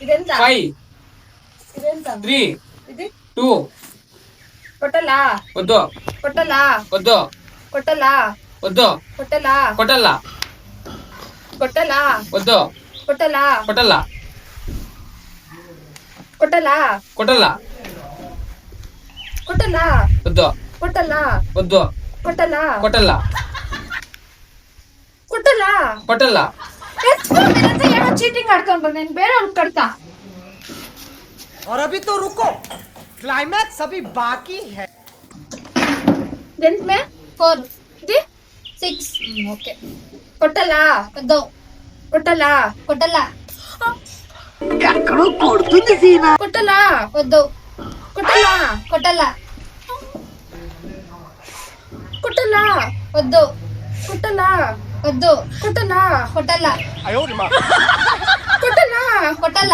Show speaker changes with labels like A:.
A: ಇದೆಂತ
B: 5
A: ಇದೆಂತ
B: 3
A: ಇದು
B: 2
A: ಕೊಟ್ಟಲ್ಲ
B: ಒದ್ದು
A: ಕೊಟ್ಟಲ್ಲ
B: ಒದ್ದು
A: ಕೊಟ್ಟಲ್ಲ
B: ಒದ್ದು
A: ಕೊಟ್ಟಲ್ಲ
B: ಕೊಟ್ಟಲ್ಲ
A: ಕೊಟ್ಟಲ್ಲ
B: ಒದ್ದು
A: ಕೊಟ್ಟಲ್ಲ
B: ಕೊಟ್ಟಲ್ಲ
A: ಕೊಟ್ಟಲ್ಲ
B: ಕೊಟ್ಟಲ್ಲ
A: ಕೊಟ್ಟಲ್ಲ
B: ಒದ್ದು
A: ಕೊಟ್ಟಲ್ಲ
B: ಒದ್ದು
A: ಕೊಟ್ಟಲ್ಲ
B: ಕೊಟ್ಟಲ್ಲ
A: ಕೊಟ್ಟಲ್ಲ
B: ಕೊಟ್ಟಲ್ಲ
A: ಏನೋ ಚೀಟಿಂಗ್ ಆಡ್ಕೊಂಡು ಬಂದೇನು ಬೇರೆ ಅವ್ರು ಕಡ್ತಾ
C: और अभी तो रुको क्लाइमैक्स अभी बाकी है
A: ಟೆಂತ್ ಮೇ 4 ಇದು 6 ಓಕೆ ಕೊಟ್ಟಲ್ಲ ಕದ್ದು ಕೊಟ್ಟಲ್ಲ ಕೊಟ್ಟಲ್ಲ
D: ఎక్కడో కొడుతుంది సీనా
A: ಕೊಟ್ಟಲ್ಲ ಒದ್ದು ಕೊಟ್ಟಲ್ಲ ಕೊಟ್ಟಲ್ಲ ಕೊಟ್ಟಲ್ಲ ಒದ್ದು ಕೊಟ್ಟಲ್ಲ ಒದ್ದು ಕೊಟ್ಟಲ್ಲ ಕೊಟ್ಟಲ್ಲ ಕೊಟ್ಟಲ್ಲ ಕೊಟ್ಟಲ್ಲ